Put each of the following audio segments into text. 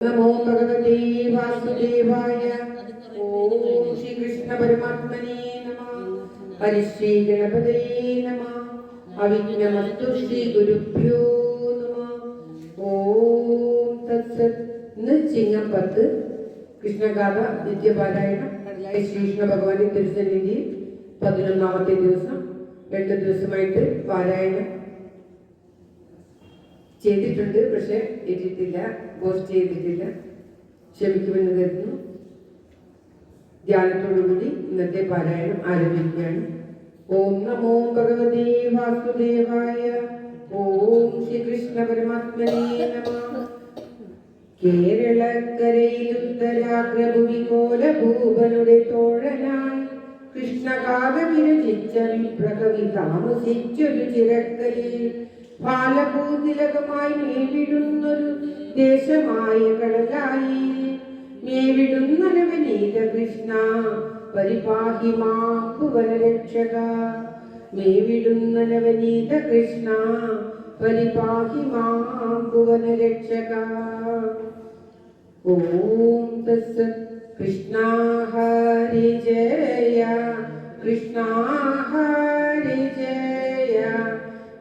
नमो भगवते वासुदेवाय। ओम श्री कृष्ण परमात्मने नमः। हरि श्री गणपतये नमः। अविघ्नमस्तु श्री गुरुभ्यो नमः। ओम तत्सत्। ചിങ്ങം 10 കൃഷ്ണഗാഥ നിത്യപാരായണം കടലായി ശ്രീകൃഷ്ണ ഭഗവാന്റെ തിരുസന്നിധി 11ാമത്തെ ദിവസം. 2 ദിവസമായിട്ട് പാരായണം ചെയ്തിട്ടുണ്ട്, പക്ഷെ എഴുതിയിട്ടില്ല, പോസ്റ്റ് ചെയ്തിട്ടില്ല. ക്ഷമിക്കുമെന്ന് കരുതുന്നു. ധ്യാനത്തോടുകൂടി ഇന്നത്തെ പാരായണം ആരംഭിക്കുകയാണ്. ഓം നമോ ഭഗവതേ വാസുദേവായ. ഓം ശ്രീകൃഷ്ണ പരമാത്മനേ നമഃ. കേരളക്കരയിൽ ഉത്തരാഗ്രഭുവികോല ഭൂപനുടെ തോഴനായി കൃഷ്ണഗാഥ വിരചിച്ച വിപ്രകവി താമസിച്ചൊരു ചിരക്കലിൽ ബാലഭൂതിലകമായി മേവിടുന്നൊരു ദേശമായ കടലായി. മേവിടുന്ന നവനീത കൃഷ്ണ പരിപാഹി മാം ഭുവനരക്ഷക. മേവിടുന്ന നവനീത കൃഷ്ണ പരിപാഹി മാം ഭുവനരക്ഷക. ഓം തത്സത്. കൃഷ്ണ ഹരി ജയ കൃഷ്ണ ഹരി ജയ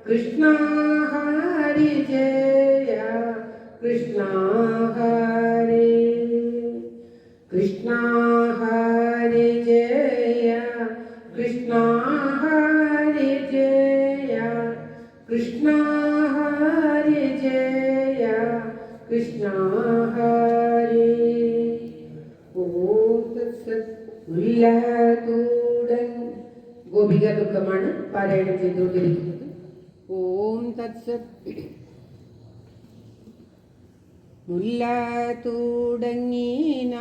കൃഷ്ണ ഹരി ജയ കൃഷ്ണ ഹരി കൃഷ്ണ ഹരി ജയ കൃഷ്ണ ഹരി ജയ കൃഷ്ണ ഹരി ജയ കൃഷ്ണ ഹരി. ഓം തത്സത്. ഉല്ലതൂടൻ ഗോപിക ദുഃഖമാണ് പാരായണം ചെയ്തുകൊണ്ടിരിക്കുന്നത്. ഓം തത്സത്. മുല്ല തുടങ്ങീന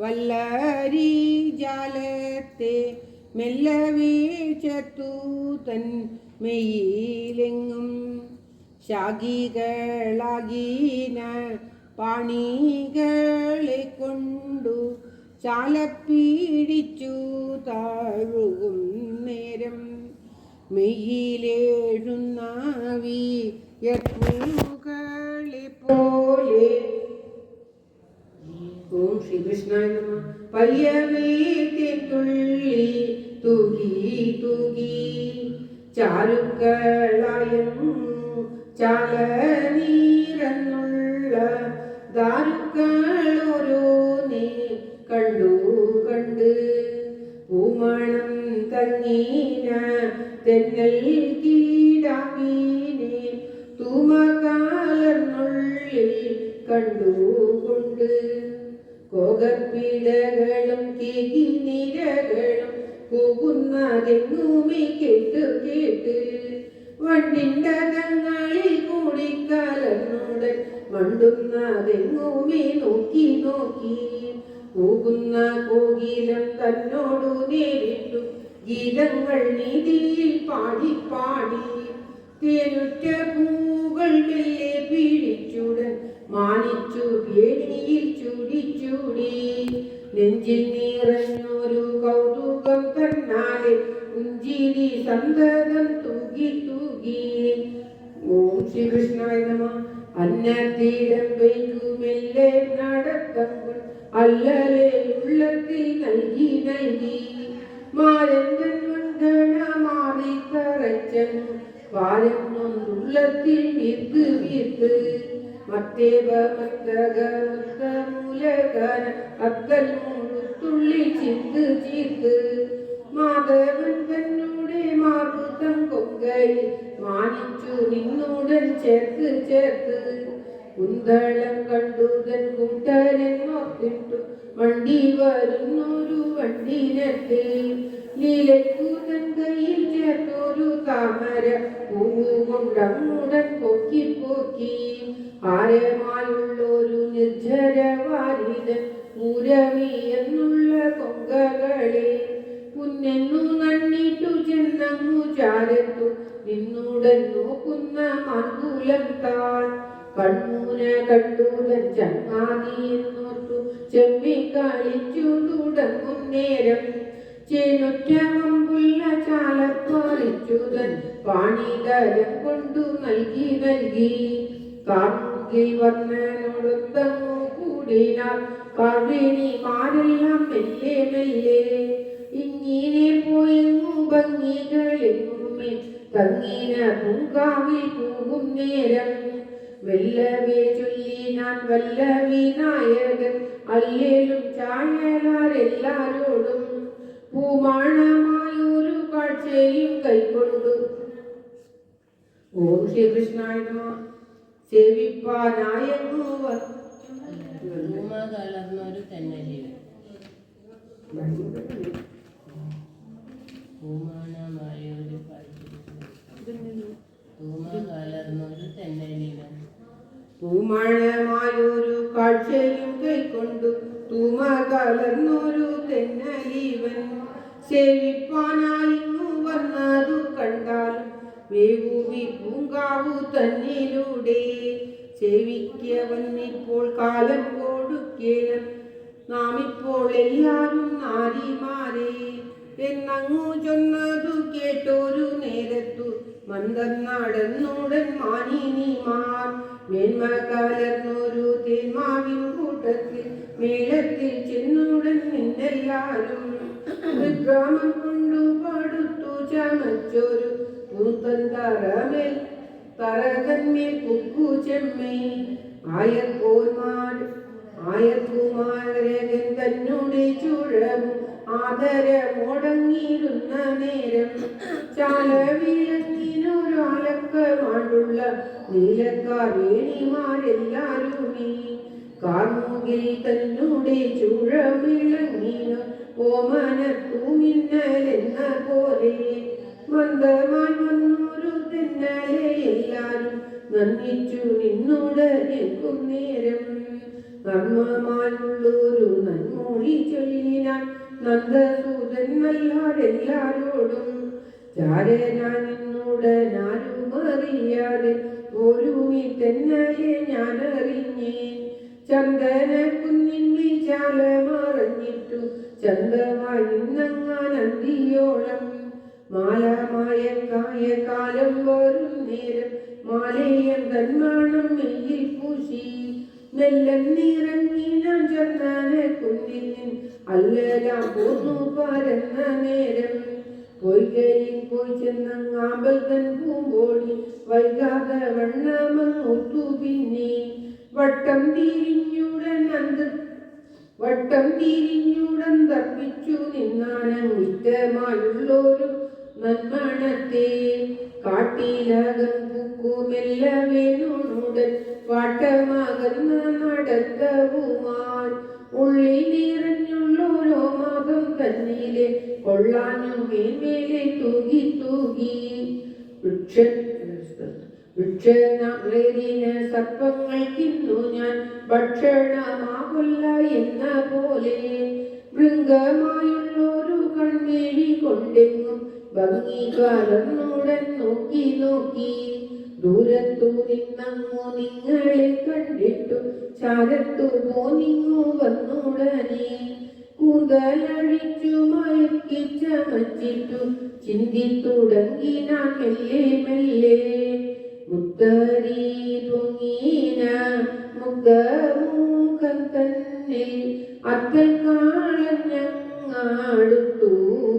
വല്ലരി ജാലത്തെ മെല്ലവീഴ്ചത്തു തൻ മെയ്യിലെങ്ങും ശാഖികളാകീന പാണികളെ കൊണ്ടു ചാലപ്പീടിച്ചു താഴുകും നേരം മെയ്യിലേഴുന്നാവി യത്മുകളെ പോലെ. ഓം ശ്രീകൃഷ്ണായ നമഃ. പയ്യവേദ്യം തുള്ളി തൂകി തൂകി ചാരുക്കളായും ചാലനീരെന്നുള്ള ദാരുക്കളോരോന്നേ കണ്ടു കണ്ട് പൂമണം തങ്ങീന തെന്നൽ കീടാമീനെ തൂമകാലർന്നുള്ളിൽ കണ്ടുകൊണ്ട് കോകപ്പീടകളും കികിനിരകളും പോകുന്നതെങ്ങുമേ കേട്ട് കേട്ട് വണ്ടിൻ്റെ തങ്ങളിൽ കൂടിക്കാലർന്നുടൻ മണ്ടുന്നതെങ്ങുമേ നോക്കി നോക്കി പോകുന്ന കോകിലം തന്നോടു നേരിട്ടു ഗീതങ്ങൾ നീതിയിൽ പാടി പാടി തേനുറ്റ പൂകൾ മെല്ലെ പീഡിച്ചുടൻ മാനിച്ചു വേണിയിൽ ചൂടി ചൂടി നെഞ്ചിൽ നിറഞ്ഞൊരു കൗതുകം തന്നാലെ പുഞ്ചിരി സന്തതം തൂകി തൂകി. ഓം ശ്രീകൃഷ്ണായ നമഃ. അന്നത്തീരം വൈകുമെല്ലെ നടത്തം അല്ലലെ ഉള്ളത്തിൽ നൽകി നൽകി മാരന്തൻ വന്ദന മാറി തറച്ചൻ പാരന്നുള്ളത്തിൽ വീർത്ത് വീർത്ത് മത്തേവ മസ്തക മുത്തമൂലകന അക്കൽ മുഴുത്തുള്ളി ചീർത്ത് ചീർത്ത് മാധവൻ തന്നൂടെ മാറുതം കൊങ്കയിൽ മാനിച്ചു നിന്നൂടൻ ചേർത്ത് ചേർത്ത് കുന്തളം കണ്ടുതൻ കൂട്ടരെന്നോർത്തിട്ടു വണ്ടി വരുന്നൊരു വണ്ടിയിലെത്തി നീലക്കൂതൻ കയ്യിൽ ചേർത്തൊരു താമര പൂവുകൊണ്ടങ്ങുടൻ പൊക്കി പൊക്കി ആരമായുള്ളൊരു നിർജ്ജരവാരിതൻ മുരവി എന്നുള്ള കൊങ്കകളെ പുന്നെന്നു നന്നിട്ടു ചെന്നങ്ങു ചാരത്തു നിന്നുടൻ നോക്കുന്ന മങ്കുലം താൻ കണ്ണൂന കണ്ടൂതൻ ചങ്ങാതി എന്നോർത്തു ചെമ്മി കളിച്ചു തുടങ്ങും നേരം ചേനൊറ്റ വമ്പുള്ള ചാലപ്പാലിച്ചുതൻ പാണിതരം കൊണ്ടു നൽകി നൽകി കാമുകി വർണ്ണനോടൊത്തങ്ങു കൂടിനാർ കാർവേണിമാരെല്ലാം മെല്ലെ മെല്ലെ. ഇങ്ങനെ പോയെങ്ങു ഭംഗികളെങ്ങുമേ തങ്ങിന പൂങ്കാവിൽ പോകും നേരം വെല്ലവേ ചൊല്ലിനാൻ വല്ല വിനായകൻ അല്ലേലും ചായലാരെല്ലാരോടും പൂമാണമായൊരു കാഴ്ചയും കൈക്കൊണ്ടു. ഓം ശ്രീകൃഷ്ണായ നമഃ. സേവിപ്പാനായെങ്ങു കലർന്നൊരു തെന്നലിൽ പൂമാണമായൊരു കലർന്നൊരു തെന്നലിൽ പൂമാണമായൊരു കാഴ്ചയും കൈക്കൊണ്ടു തൂമ കലർന്നൊരു തെന്നലീവൻ സേവിപ്പാനായിങ്ങു വന്നതു കണ്ടാലും വേവൂവി പൂങ്കാവു തന്നിലൂടെ സേവിക്ക വന്നിപ്പോൾ കാലം കൊടുക്കേണം നാം ഇപ്പോൾ എല്ലാവരും നാരിമാരെ എന്നങ്ങു ചൊന്നതു കേട്ടൊരു നേരത്തു മന്ദം നടന്നുടൻ മാനിനിമാർ മേന്മ കലർന്നൊരു തേന്മാവിൻ കൂട്ടത്തിൽ മേളത്തിൽ ചെന്നുടൻ നിന്നെല്ലാരും ഗ്രാമം കൊണ്ടു പടുത്തു ചമച്ചൊരു പൂത്തൻ തറകന്മേൽ കുക്കു ചെമ്മേ ആയർകുമാരകൻ തന്നുടെ ചുഴവും ആദരമോടങ്ങിയിരുന്ന നേരം ചാല വിളങ്ങിനൊരാലക്കമാണ്ടുള്ള നീലക്കാവേണിമാരെല്ലാരുമേ കാർമുകിൽ തന്നുടെ ചുഴവിളങ്ങിനോ ഓമന തൂമിന്നലെന്ന പോലെ മന്ദമായി വന്നൊരു തെന്നലെ എല്ലാരും നന്ദിച്ചു നിന്നുടനെക്കും നേരം നർമ്മമായുള്ളൊരു നന്മൊഴി ചൊല്ലിനാൻ നന്ദസൂതൻ നല്ലാരെല്ലാരോടും ചാരനാൻ നിന്നുടനാരും അറിയാതെ ഒരുമി തെന്നലെ ഞാൻ അറിഞ്ഞേൻ ചന്ദന കുന്നിന്മേൽ ചാല മറഞ്ഞിട്ടു ചന്തമായി നിന്നങ്ങാൻ അന്തിയോളം മാലമായ കാലം വരും നേരം മാലയം തന്മാണം മെയ്യിൽ പൂശി മെല്ലം നിറങ്ങി ഞാൻ ചന്ദന കുന്നിൽ അല്ലെല്ലാം പോന്നു പരന്ന നേരം പൊയ്കയിൽ പോയി ചെന്നങ്ങാമ്പൽ തൻ പൂമ്പോടി വൈകാതെ വണ്ണമങ്ങൊത്തു പിന്നെ വട്ടം തിരിഞ്ഞുടൻ തപ്പിച്ചു നിന്നാനം ഇഷ്ടമായുള്ളൊരു നന്മണത്തെ കാട്ടിലകം പൂക്കുമെല്ലവേനുടൻ വാട്ടമകന്ന നടത്തവുമാൻ ഉള്ളിൽ നിറഞ്ഞുള്ളോരോ മാകം തന്നിലെ കൊള്ളാനു മേന്മേലെ തൂകി വൃക്ഷനേറിന് സർപ്പങ്ങൾക്കിന്നു ഞാൻ ഭക്ഷണമാകൊല്ല എന്ന പോലെ മൃഗമായുള്ളൊരു കൺമേഴി കൊണ്ടെങ്ങും ഭംഗി കലർന്നുടൻ നോക്കി ദൂരത്തു നിന്നങ്ങു നിങ്ങളെ കണ്ടിട്ടു ചാരത്തു പോനിങ്ങു വന്നുടനെ കൂന്തലഴിച്ചു മയക്കി ചമച്ചിട്ടു ചിന്തിത്തുടങ്ങി ഞാൻ മെല്ലെ മുത്തരി പൊങ്ങീന മുഖമുഖം തന്നിൽ അത്തൽ കാളഞ്ഞങ്ങാടുത്തു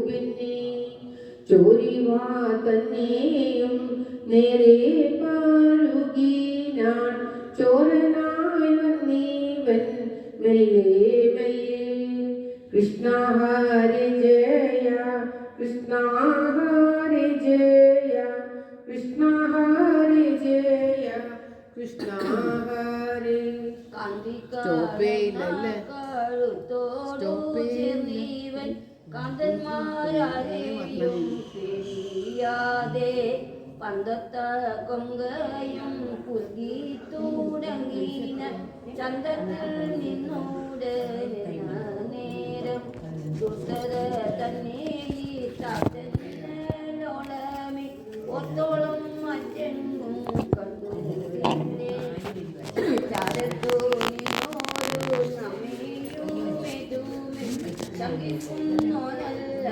പിന്നെ ചോരിവാ തന്നെയും നേരെ പാരുകി ഞാൻ ചോരനായി വന്നീവൻ മെല്ലെ കൃഷ്ണ ഹരി ജയ കൃഷ്ണ ഹരി ജയ കൃഷ്ണ ഹരി ജയ കൃഷ്ണ ഹരി കാന്തന്മാരെയും പിരിയാതെ പന്തത്ത കൊങ്കയും പുൽകി തുടങ്ങിന ചന്തത്തിൽ നിന്നൂടെ നേരം ദുർത്തര തന്നെ താത്തനോളമേ ഒത്തോളം മറ്റെങ്ങും കണ്ടു ചാരത്തു നിന്നോരു നമ്മയും മെതുമേ സംഗീക്കുന്നോനല്ല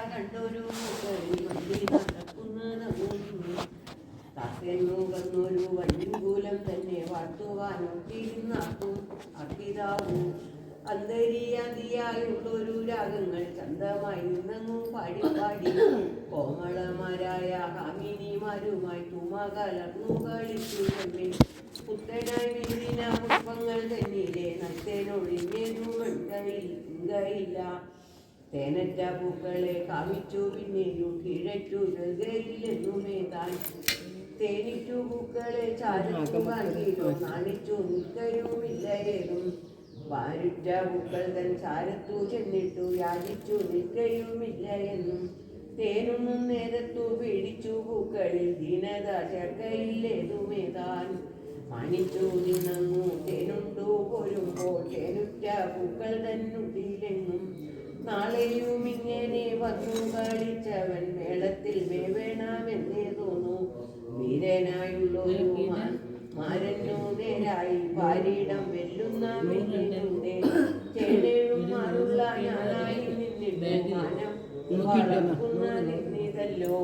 കണ്ടൊരു തെങ്ങുകന്നൊരു വൻകൂലം തന്നെ വാഴ്ത്തുവാനൊട്ടിരുന്നാക്കും അക്കിതാവൂ അന്തരിയാതിയായുള്ളൊരു രാഗങ്ങൾ ചന്തമായി നിന്നെങ്ങും പാടി പാടി കോമളമാരായ കാമിനിമാരുമായി തുമ കലർന്നു കളിച്ചു തമ്മിൽ പുത്തനായി വീടിന പുഷ്പങ്ങൾ തന്നിലെ നത്തേനൊഴിഞ്ഞേതുമല്ല തേനറ്റ പൂക്കളെ കാമിച്ചു പിന്നെയും കിഴച്ചു നൽകയില്ലെന്നുമേ താൻ തേനിറ്റു പൂക്കളെ ചാരത്തു കാണിയോ നാണിച്ചു നിൽക്കയുമില്ലേതും വാരുറ്റ പൂക്കൾ തൻ ചാരത്തു ചെന്നിട്ടു യാചിച്ചു നിൽക്കയുമില്ല എന്നും തേനൊന്നും നേരത്തു പീഡിച്ചു പൂക്കളിൽ ദീനത ചേർക്കയില്ലേതുമേ താൻ മാനിച്ചു നിന്നങ്ങു തേനുണ്ടു പോരുമ്പോൾ തേനുറ്റ പൂക്കൾ തന്നുണ്ടിയിലെങ്ങും നാളെയും ഇങ്ങനെ വന്നു കളിച്ചവൻ മേളത്തിൽ വേവേണമെന്നേ തോന്നു വീരനായുള്ളൊരു മാരന്നു നേരായി പാരിടം വെല്ലുന്ന വെല്ലുന്നേ ചേനേഴും മാറുള്ള ഞാനായി നിന്നിട്ടു മാനം വളർക്കുന്ന നിന്നിതല്ലോ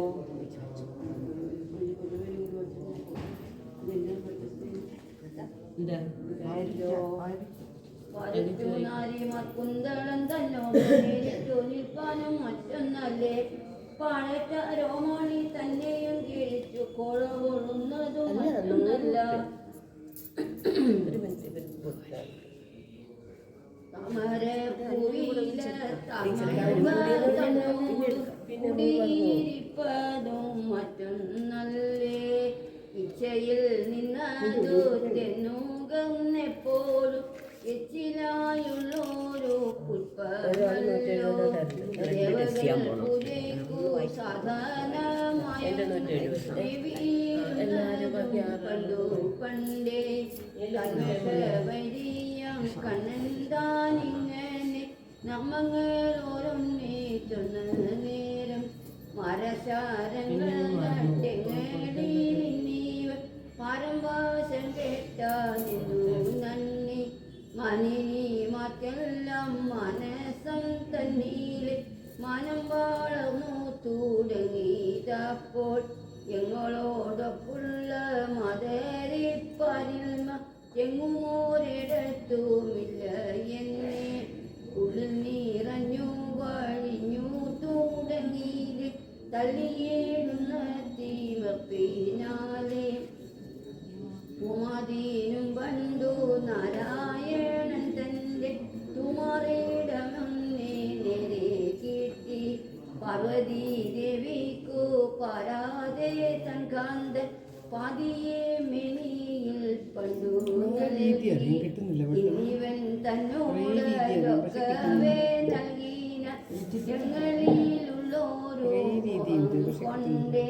കുന്തളം തന്നോട് നേരിട്ടു നിൽപ്പാനും മറ്റൊന്നല്ലേ പാഴറ്റ രോമാണി തന്നെയും കീഴിച്ചു കൊളകൊള്ളുന്നതും മറ്റൊന്നല്ല കുടിയിരിപ്പതും മറ്റൊന്നല്ലേ ഇച്ഛയിൽ നിന്നതു തെന്നുകെപ്പോഴും എച്ചിലായുള്ളൊരു പുഷ്പമല്ലോ ദേവകൾ പൂജയ്ക്കു സാധാരണമായ കണ്ടു പണ്ടേ വൈരിയം കണ്ണന്താനിങ്ങനെ നമ്മങ്ങൾ ഓരോന്നേറ്റുന്ന നേരം മരശാരങ്ങൾ നട്ടെങ്ങടിലിന്നീവർ പാരംവാസം കേട്ടാ നിന്നു നന്ദി മനിനി മറ്റെല്ലാം മനസ്സം തന്നീലെ മനം വളർന്നു തുടങ്ങിയപ്പോൾ ഞങ്ങളോടൊപ്പുള്ള മതരിപ്പരിൽമ എങ്ങുമൊരിടത്തുമില്ല എന്നെ ഉള്ളിൽ നിറഞ്ഞു വഴിഞ്ഞു തുടങ്ങിയത് തള്ളിയിടുന്ന തീമപ്പിനാലെ ഉമാദീനും പണ്ടു നാരായണൻ തൻ്റെ തുമാറിടമൊന്നേ നേരെ കിട്ടി പാർവതി ദേവിക്കു പാരാതെ തൻ കാന്തൻ പാതിയെ മെനിയിൽ പണ്ടു ഇവൻ തന്നോടൊക്കവേ നൽകിന ഞങ്ങളിലുള്ളോരോ കൊണ്ടേ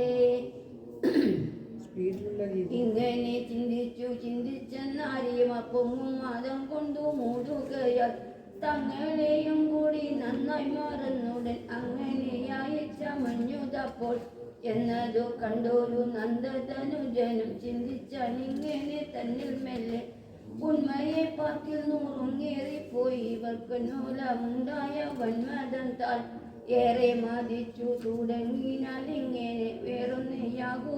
ഇങ്ങനെ ചിന്തിച്ചെന്നാരിയും പൊങ്ങും മതം കൊണ്ടു മൂടുകയാൽ തങ്ങളെയും കൂടി നന്നായി മറന്നുടൻ അങ്ങനെയായി ചമഞ്ഞുതപ്പോൾ എന്നതു കണ്ടൊരു നന്ദതനുജനും ചിന്തിച്ചാലിങ്ങനെ തന്നിൽ മെല്ലെ ഉണ്മയെ പാക്കിൽ നൂറുങ്ങേറിപ്പോയി ഇവർക്ക് നൂലമുണ്ടായ വന്മതം താൻ ഏറെ മതിച്ചു തുടങ്ങിനാൽ ഇങ്ങനെ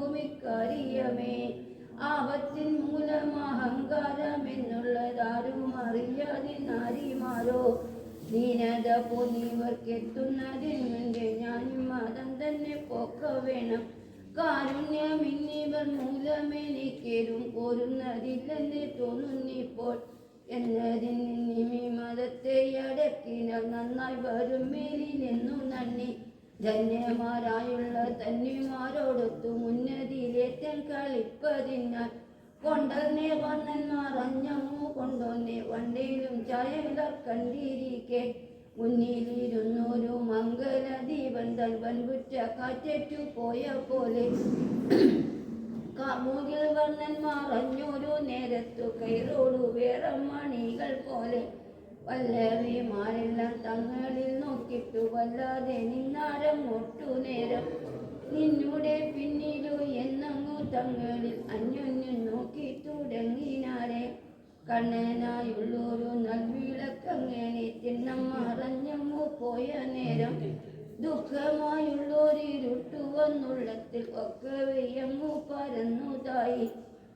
വേറൊന്നെയാകുമിക്കാരിയമേ ആപത്തിൻ മൂലം അഹങ്കാരം എന്നുള്ളതാരും അറിയാതെ നാരിമാരോ ദീനത പോന്നിവർക്കെത്തുന്നതിന് മുൻപേ ഞാനും മതം തന്നെ പോക്ക വേണം കാരുണ്യമിന്നിവർ മൂലമെനിക്കേരും പോരുന്നതില്ലെന്ന് തോന്നുന്നിപ്പോൾ എന്നതിന് നിമി മതത്തെ അടക്കിനാൽ നന്നായി വരും മേലിലെന്നു നന്ദി ധന്യമാരായുള്ള തന്നിമാരോടൊത്തു മുന്നതിയിലേറ്റം കളിപ്പതിനാൽ കൊണ്ടന്നെ വന്നന്മാർ അഞ്ഞങ്ങു കൊണ്ടോന്നെ വണ്ടിയിലും ചായലർ കണ്ടിരിക്കെ മുന്നിലിരുന്നൊരു മംഗലദീപൻ തൻ വൻകുറ്റ കാറ്റേറ്റു പോയ പോലെ കാമുകിൽ വർണ്ണന്മാർ അഞ്ഞൊരു നേരത്തു കൈറോടു വേറെ മണികൾ പോലെ വല്ലവിമാരെല്ലാം തങ്ങളിൽ നോക്കിട്ടു വല്ലാതെ നിന്നാരം ഒട്ടു നേരം നിന്നുടെ പിന്നിലു എന്നങ്ങു തങ്ങളിൽ അന്യോന്യം നോക്കി തുടങ്ങിനാരെ കണ്ണനായുള്ളൊരു നൽവിളക്കങ്ങനെ തിണ്ണം മറഞ്ഞങ്ങു പോയ നേരം ദുഃഖമായുള്ളൊരിരുട്ടു വന്നുള്ളത്തിൽ ഒക്കെ എങ്ങു പരന്നുതായി.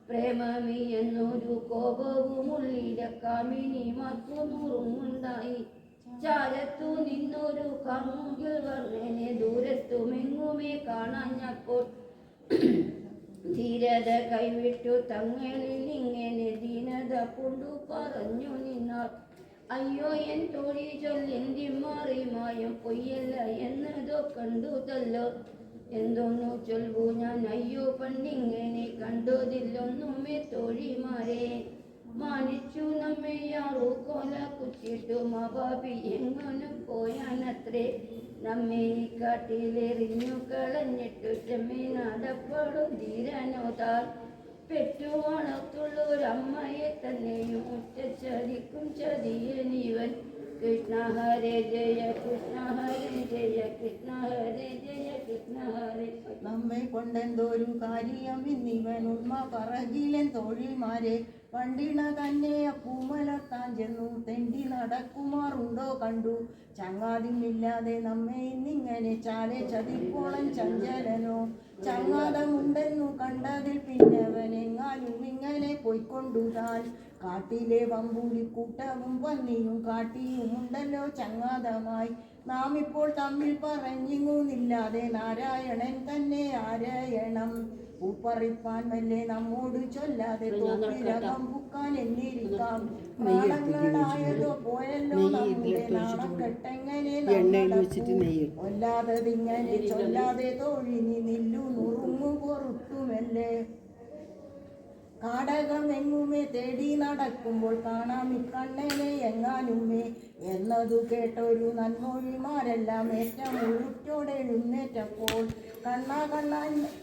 പ്രേമമീ എന്നൊരു കോപവും ഉള്ളിലെ കാമിനിമാർക്കു നുറുങ്ങുണ്ടായി. ചാരത്തു നിന്നൊരു കാമുകിൽ വർണ്ണനെ ദൂരത്തുമെങ്ങുമേ കാണാഞ്ഞപ്പോൾ ധീരത കൈവിട്ടു തങ്ങളിൽ ഇങ്ങനെ ദീനത കൊണ്ടു പറഞ്ഞു നിന്നാൾ. അയ്യോ എൻ തോഴി ചൊല്ലിന്തി മാറി മായം പൊയ്യല്ല എന്നതോ കണ്ടുതല്ലോ. എന്തൊന്നു ചൊല്ലു ഞാൻ അയ്യോ പണ്ടിങ്ങനെ കണ്ടതില്ലൊന്നുമേ തോഴിമാരെ. മാനിച്ചു നമ്മെയാറു കൊല കുച്ചിട്ടു മബാബി എങ്ങനും പോയാനത്രേ. നമ്മെ ഈ കാട്ടിലെറിഞ്ഞു കളഞ്ഞിട്ടു ചെമ്മീനാടപ്പെടും ധീരനോതാൽ. പെറ്റുവണത്തുള്ളൊരമ്മയെ തന്നെയും ഉച്ചരിക്കും ചതിയനിവൻ. കൃഷ്ണ ഹരേ ജയ കൃഷ്ണ ഹരേ ജയ കൃഷ്ണ ഹരേ ജയ കൃഷ്ണ ഹരേ. നമ്മെ കൊണ്ടെന്തോരു കാര്യം ഇന്നിവൻ ഉണ്മ പറകിലൻ തോഴിമാരെ. പണ്ടിണ തന്നെ പൂമലത്താൻ ചെന്നു തെണ്ടി നടക്കുമാറുണ്ടോ കണ്ടു. ചങ്ങാതിമില്ലാതെ നമ്മെ ഇന്നിങ്ങനെ ചാലെ ചതിപ്പോളൻ ചഞ്ചലനോ. ചങ്ങാതമുണ്ടെന്നു കണ്ടതിൽ പിന്നവനെങ്ങാനും ഇങ്ങനെ പോയിക്കൊണ്ടുതാൻ. കാട്ടിലെ വമ്പുലിക്കൂട്ടവും പന്നിയും കാട്ടിയുമുണ്ടല്ലോ ചങ്ങാതമായി. നാം ഇപ്പോൾ തമ്മിൽ പറഞ്ഞിങ്ങുന്നില്ലാതെ നാരായണൻ തന്നെ ആരായണം. പൂപ്പറിപ്പാൻ വല്ലേ നമ്മോട് ചൊല്ലാതെ തോപ്പിലകം പുക്കാൻ എന്നിരിക്കാം. നാളങ്ങളായതോ പോയല്ലോ നമ്മുടെ നാണക്കെട്ടെങ്ങനെ കൊല്ലാതതിങ്ങനെ ചൊല്ലാതെ തോഴിനി നില്ലു നുറുങ്ങു പൊറുട്ടുമല്ലേ. കാടകമെങ്ങുമേ തേടി നടക്കുമ്പോൾ കാണാം ഇക്കണ്ണനെ എങ്ങാനുമേ എന്നതു കേട്ടൊരു നന്മൊഴിമാരെല്ലാം ഏറ്റമുഴുറ്റോടെഴുന്നേറ്റപ്പോൾ കണ്ണാ കണ്ണാ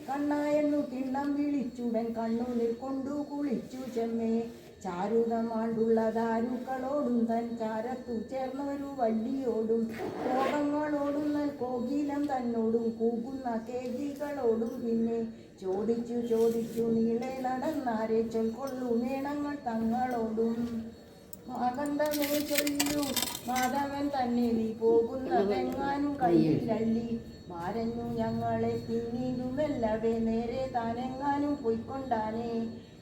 കണ്ണാ എന്നു കിണ്ണം വിളിച്ചുടൻ കണ്ണുനിൽ കൊണ്ടു കുളിച്ചു ചെമ്മേ. ചാരുതമാണ്ടുള്ള ദാരുക്കളോടും തൻ ചാരത്തു ചേർന്നൊരു വല്ലിയോടും കോപങ്ങളോടും കോകിലം തന്നോടും കൂകുന്ന കേകികളോടും പിന്നെ ചോദിച്ചു ചോദിച്ചു നീളെ നടന്നാരെ ചൊൽക്കൊള്ളു മേണങ്ങൾ തങ്ങളോടും. മാകന്തമേ ചൊല്ലു മാധവൻ തന്നെ നീ പോകുന്നതെങ്ങാനും കയ്യിലല്ലി. മാരഞ്ഞു ഞങ്ങളെ പിന്നീടുമെല്ലവേ നേരെ താനെങ്ങാനും പൊയ്ക്കൊണ്ടാനേ.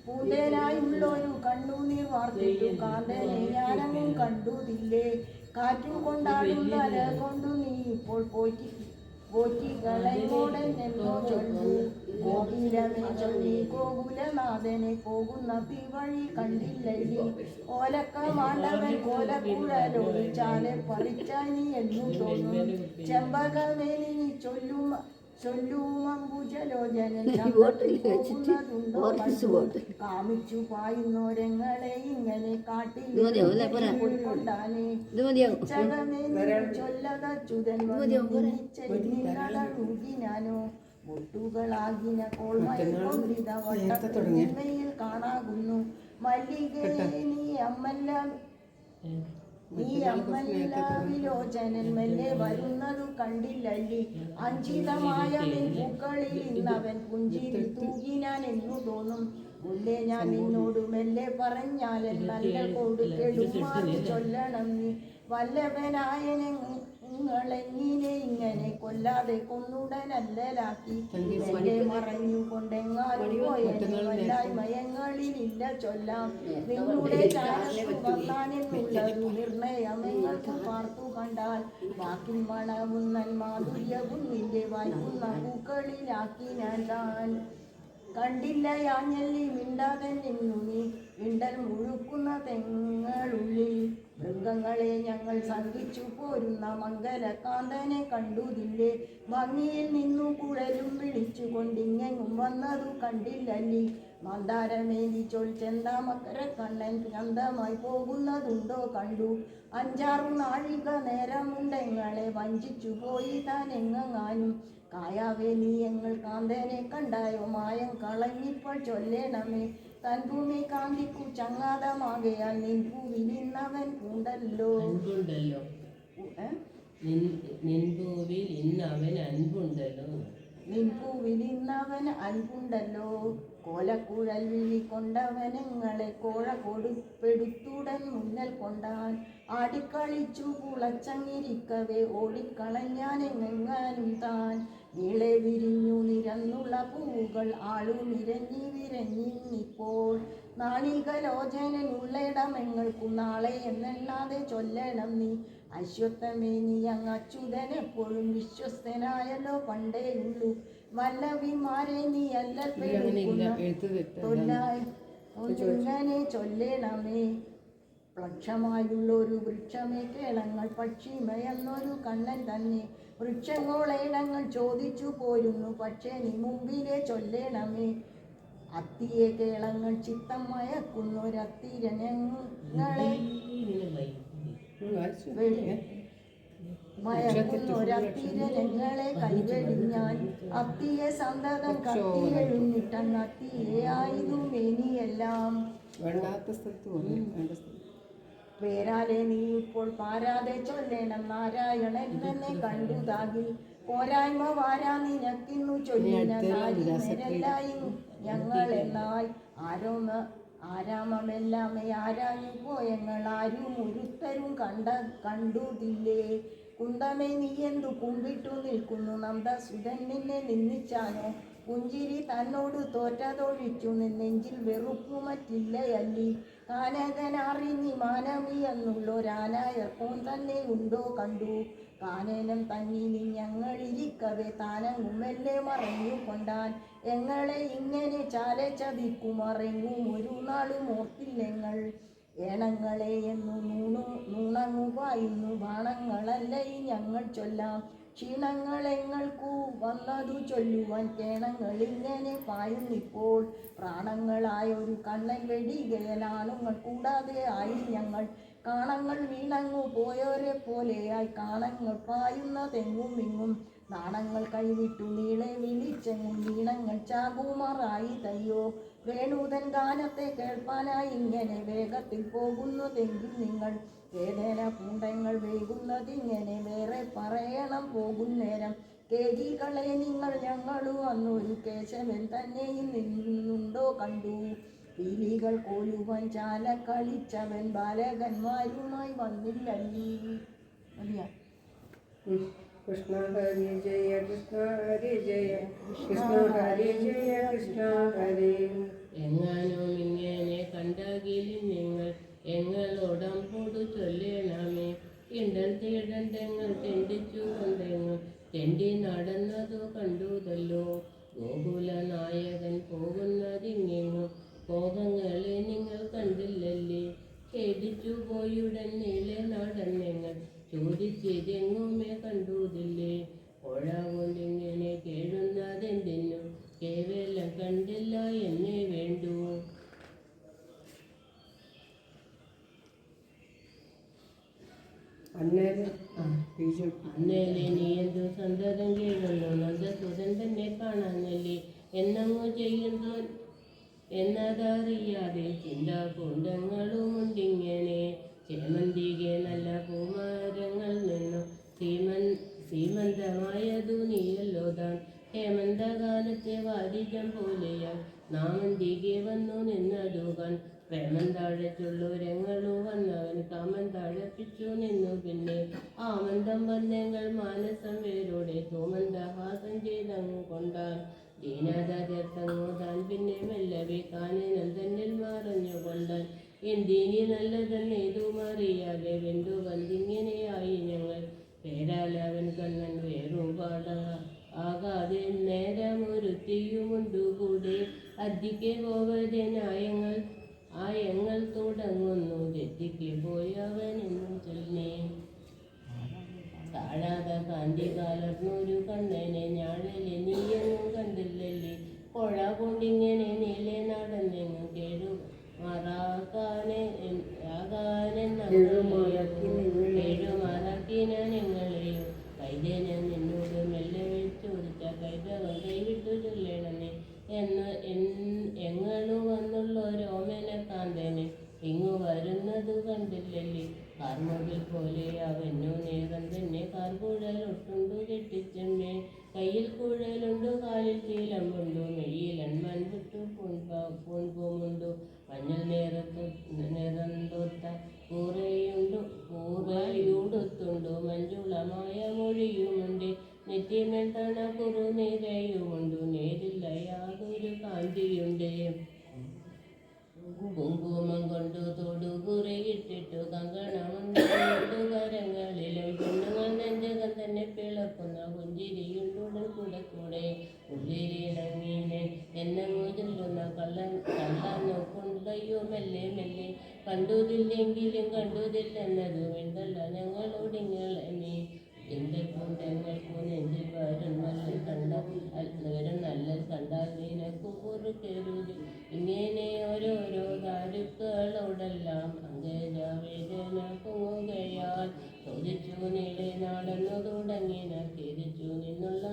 പൂന്തേനായുള്ളൊരു കണ്ണുനീർ വാർത്തിട്ടു കാന്തനെ ഞാനങ്ങും കണ്ടുതില്ലേ. കാറ്റു കൊണ്ടാടും തല കൊണ്ടു നീ ഇപ്പോൾ പോറ്റികളോടെന്നോ ചൊല്ലു. കോകിലമേ ചൊല്ലി കോകുലനാഥനെ പോകുന്ന തീവഴി കണ്ടില്ലി. ഓലക്ക മാണ്ടവൻ കോലക്കുഴലോടി ചാലെ പറിച്ചാനി എന്നു തോന്നും. ചെമ്പകമേനി നീ ചൊല്ലുമമ്പുജലോചനൻ കാമിച്ചു പായുന്നോരങ്ങളെ ഇങ്ങനെ കാട്ടിൽ കൊണ്ടാനേ. ചൊല്ലതച്ചുതൻ ഞാനോ മുട്ടുകളാകിന കോൾമയിൽ വട്ടത്തിൽ കാണാകുന്നു. മല്ലികയെ നീ അമ്മല്ല വിലോചനൻ മെല്ലെ വരുന്നതു കണ്ടില്ലല്ലി. അഞ്ചിതമായ നിൻ പൂക്കളിൽ ഇന്നവൻ പുഞ്ചിരി തൂകിനാൻ എന്നു തോന്നും. മുല്ലേ ഞാൻ നിന്നോട് മെല്ലെ പറഞ്ഞാലൻ നല്ല കൊടുക്കെടുമാറി ചൊല്ലണം നീ. വല്ലഭനായനെങ്ങളെങ്ങനെ ഇങ്ങനെ കൊല്ലാതെ കൊന്നുടനല്ലലാക്കി. എന്നെ മറഞ്ഞു കൊണ്ടെങ്ങാനും പോയനെ വല്ലായ്മയങ്ങളിലില്ല ചൊല്ലാം. നിങ്ങളുടെ ചാരത്തു വന്നാനെന്നുള്ളൊരു നിർണയമെങ്ങൾക്ക് പാർത്തു കണ്ടാൽ വാക്കിൻ മണവും മാധുര്യവും നിന്റെ വായിക്കുന്ന പൂക്കളിലാക്കി ഞാൻ താൻ. കണ്ടില്ല യാഞ്ഞല്ലി മിണ്ടാതെ നിന്നു നീ വിണ്ടൽ മുഴുക്കുന്ന തെങ്ങളുള്ളിൽ. മൃഗങ്ങളെ ഞങ്ങൾ സംഘിച്ചു പോരുന്ന മംഗലകാന്തനെ കണ്ടുതില്ലേ. ഭംഗിയിൽ നിന്നു കുഴലും വിളിച്ചു കൊണ്ടിങ്ങെങ്ങും വന്നതു കണ്ടില്ലല്ലി. മന്ദാരമേലി ചെന്താമക്കര കണ്ണൻ ശാന്തമായി പോകുന്നതുണ്ടോ കണ്ടു. 5-6 നാഴിക നേരമുണ്ടെങ്ങളെ വഞ്ചിച്ചു പോയി താൻ എങ്ങാനും. കായാവേ നീ എങ്ങൾ കാന്തനെ കണ്ടായോ മായം കളഞ്ഞിപ്പോൾ ചൊല്ലേണമേ. തൻ ഭൂമി കാന്തിക്കു ചങ്ങാതമാകയാൽ നിൻ ഭൂവിൽ ഇന്നവൻ ഉണ്ടല്ലോ. നിൻഭൂവിൽ ഇന്നവൻ അൻപുണ്ടല്ലോ. നിൻപൂവിലിന്നവൻ അൻപുണ്ടല്ലോ. കോലക്കുഴൽ വിളി കൊണ്ടവനങ്ങളെ കോഴ കൊടുപ്പെടുത്തുടൻ മുന്നൽ കൊണ്ടാൻ. ആടിക്കളിച്ചു കുളച്ചങ്ങിരിക്കവേ ഓടിക്കളഞ്ഞാനെങ്ങാനും താൻ. നീളെ വിരിഞ്ഞു നിരന്നുള്ള പൂവുകൾ ആളുമിരഞ്ഞി വിരഞ്ഞിന്നിപ്പോൾ. നാണികലോചനുള്ളിടമെങ്ങൾക്കും നാളെ എന്നെണ്ണാതെ ചൊല്ലണം നീ. അശ്വത്ഥമേ നീ അങ്ങ് അച്യുതനെപ്പോഴും വിശ്വസ്തനായല്ലോ പണ്ടേയുള്ളൂ. വല്ലവിമാരെ നീ ഒന്നിങ്ങനെ ചൊല്ലണമേ. പക്ഷമായുള്ളൊരു വൃക്ഷമേ കേളങ്ങൾ പക്ഷിമയെന്നൊരു കണ്ണൻ തന്നെ. വൃക്ഷങ്ങളേടങ്ങൾ ചോദിച്ചു പോരുന്നു പക്ഷേ നീ മുമ്പിലെ ചൊല്ലണമേ. അത്തിയെ കേളങ്ങൾ ചിത്തം മയക്കുന്നൊരത്തിരനങ്ങളെ മയക്കുന്നൊരത്തിരനങ്ങളെ കൈവെടിഞ്ഞാൻ. അത്തിയെ സന്തതം കത്തിയെഴുന്നിട്ടങ്ങ് അത്തിയെ ആയതു മേനിയെല്ലാം. പേരാലെ നീ ഇപ്പോൾ പാരാതെ ചൊല്ലണം നാരായണൻ തന്നെ കണ്ടുതാകിൽ. പോരായ്മ വാരാ നിനക്കിന്നു ചൊല്ലിനായി ഞങ്ങളെന്നായി. ആരാമമെല്ലാമേ ആരാഞ്ഞു പോയങ്ങൾ ആരും ഒരുത്തരും കണ്ടുതില്ലേ. കുന്തമേ നീ എന്തു കുമ്പിട്ടു നിൽക്കുന്നു നന്ദസുതൻ നിന്നെ നിന്ദിച്ചാനോ. പുഞ്ചിരി തന്നോട് തോറ്റതൊഴിച്ചു നെഞ്ചിൽ വെറുപ്പു മറ്റില്ലയല്ലി. കാനകനാറി നീ മാനമി എന്നുള്ളൊരാനായർപ്പോൻ തന്നെ ഉണ്ടോ കണ്ടു. കാനനം തന്നിൽ ഞങ്ങളിരിക്കവേ താനങ്ങുമെല്ലെ മറഞ്ഞു കൊണ്ടാൻ. എങ്ങളെ ഇങ്ങനെ ചാല ചതിക്കുമറങ്ങും ഒരു നാളും ഓർത്തില്ലെങ്ങൾ. ഏണങ്ങളെ എന്നു നൂണങ്ങു പായുന്നു ബാണങ്ങളല്ല ഈ ഞങ്ങൾ ചൊല്ലാം. ക്ഷീണങ്ങളെങ്ങൾക്കു വന്നതു ചൊല്ലുവാൻ കേണങ്ങളിങ്ങനെ പായുന്നിപ്പോൾ. പ്രാണങ്ങളായൊരു കണ്ണൻ വെടികയലാണുങ്ങൾ കൂടാതെ ആയി ഞങ്ങൾ. കാണങ്ങൾ വീണങ്ങു പോയോരെ പോലെയായി കാണങ്ങൾ പായുന്നതെങ്ങും ഇങ്ങും. നാണങ്ങൾ കൈവിട്ടു നീളെ വിളിച്ചെങ്ങും വീണങ്ങൾ ചാകുമാറായി തയ്യോ. വേണുതൻ ഗാനത്തെ കേൾപ്പാനായി ഇങ്ങനെ വേഗത്തിൽ പോകുന്നതെങ്കിൽ നിങ്ങൾ. വേദന പൂണ്ടങ്ങൾ വേകുന്നതിങ്ങനെ വേറെ പറയണം പോകുന്നേരം. കേകികളെ നിങ്ങൾ ഞങ്ങളു അന്നൊരു കേശവൻ തന്നെയും നിന്നുണ്ടോ കണ്ടു. പീലികൾ കോലുവാൻ ചാല കളിച്ചവൻ ബാലകന്മാരുമായി വന്നില്ലല്ലീ. മതിയാ. കൃഷ്ണ ഹരി ജയ കൃഷ്ണ ഹരി ജയ കൃഷ്ണ ഹരി ജയ കൃഷ്ണ ഹരി. എങ്ങാനും ഇങ്ങനെ കണ്ടകിലും നിങ്ങൾ എങ്ങളോടമ്പോട് ചൊല്ലണമേ. ഇണ്ടൻ തേടണ്ടെങ്ങൾ തെണ്ടിച്ചു കൊണ്ടെങ്ങും തെണ്ടി നടന്നതു കണ്ടുതല്ലോ. ഗോകുല നായകൻ പോകുന്നതിങ്ങെങ്ങും ഭോഗങ്ങളെ നിങ്ങൾ കണ്ടില്ലല്ലേ. ഖേദിച്ചു പോയുടൻ നീളെ നടന്നെങ്ങൾ ചോദിച്ചതെങ്ങുമേ കണ്ടുതില്ലേ. പുഴ കൊണ്ടിങ്ങനെ കേഴുന്നതെന്തിനു കേവലം കണ്ടില്ല എന്നെ വേണ്ടു. അന്നേലെ നീ എന്തു സന്തതം കേഴുന്നു നന്ദസുതൻ തന്നെ കാണാനല്ലേ. എന്നങ്ങു ചെയ്യുന്നു എന്നതറിയാതെ ചിന്താകുണ്ടങ്ങളുമുണ്ടിങ്ങനെ. ചേമന്തികെ നല്ല പൂമരങ്ങൾ നിന്നു സീമന്തമായതു നീയല്ലോ താൻ. ഹേമന്തകാലത്തെ വാരിജം പോലെയാൽ നാമന്തികെ വന്നു നിന്നതുകാൻ. പ്രേമം താഴച്ചുള്ളൂരങ്ങളു വന്നവൻ കാമം താഴപ്പിച്ചു നിന്നു പിന്നെ. ആമന്തം വന്നെങ്ങൾ മാനസം വേരോടെ ധൂമന്തഹാസം ചെയ്തങ്ങു കൊണ്ടാൻ. ദീനത തീർത്തങ്ങു താൻ പിന്നെ മെല്ലവേ കാനനം തന്നിൽ മറഞ്ഞു കൊണ്ടാൻ. എന്തിനി നല്ലതെന്നേതു മറിയാതെ വെന്തു വന്നിങ്ങനെയായി ഞങ്ങൾ. പേരാലവൻ കണ്ണൻ വേറും പാട ആകാതെ നേരമൊരുത്തിയുമുണ്ടു കൂടെ. അദ്ദിക്ക് പോവതെ ആയങ്ങൾ തുടങ്ങുന്നു തെറ്റിക്ക് പോയവനെന്നും ചൊല്ലേ. താഴാതെ കാന്തി കാലർന്നൊരു കണ്ണനെ ഞാഴലെ നീയെന്നും കണ്ടില്ലല്ലേ. പുഴ കൊണ്ടിങ്ങനെ നീളെ നടന്നെങ്ങും കേഴുമാറാക്കിനെങ്ങളെയോ. കൈതേന നിന്നോട് മെല്ലെ ചോദിച്ച കൈതവൻ കൈവിട്ടു ചൊല്ലണമേ. എങ്ങളു വന്നുള്ളൊരോമന കാന്തനെ ഇങ്ങു വരുന്നത് കണ്ടില്ലല്ലേ. കാർമുകിൽ പോലെ അവനു നേരം തന്നെ കാർകുഴൽ ഒട്ടുണ്ടു കെട്ടിച്ചെമ്മേ. കയ്യിൽ കുഴലുണ്ടു കാലിൽ ശീലമുണ്ടു മെയ്യിലൻ മൺവിട്ടു പൂൺപൂമുണ്ടു മഞ്ഞൾ നിറന്തൊത്ത കൂറയുടുത്തുണ്ടു മഞ്ജുളമായ മൊഴിയുമുണ്ട് നെറ്റിമേൽ തണ കുറു നിരയുമുണ്ടു നേരില്ല യാതൊരു കാന്തിയുണ്ട് കുങ്കുമം കൊണ്ടു തൊടുകുറയിട്ടിട്ടു കങ്കണമുണ്ടു കരങ്ങളിലും പെണ്ണുങ്ങൾ നെഞ്ചകം തന്നെ പിളക്കുന്ന പുഞ്ചിരിയുണ്ടുടൻ കൂടെ ഉള്ളിലിണങ്ങീനെ എന്നങ്ങു ചൊല്ലുന്ന കള്ളൻ നോക്കുണ്ടയോ മെല്ലെ മെല്ലെ കണ്ടുതില്ലെങ്കിലും കണ്ടുതില്ലെന്നതു വേണ്ടല്ല ഞങ്ങളോടിങ്ങളെ ചിന്തക്കൂട്ടങ്ങൾക്കു നെഞ്ചിൽ വരും നല്ല കണ്ടാൽ നിനക്കു കുറുക്കരുത് ഇങ്ങനെ ഓരോരോ ദാരുക്കളോടെല്ലാം അങ്കേജാവേദന പൊങ്ങുകയാൽ ചോദിച്ചു നീളെ നാടെന്നു തുടങ്ങിന തിരിച്ചു നിന്നുള്ള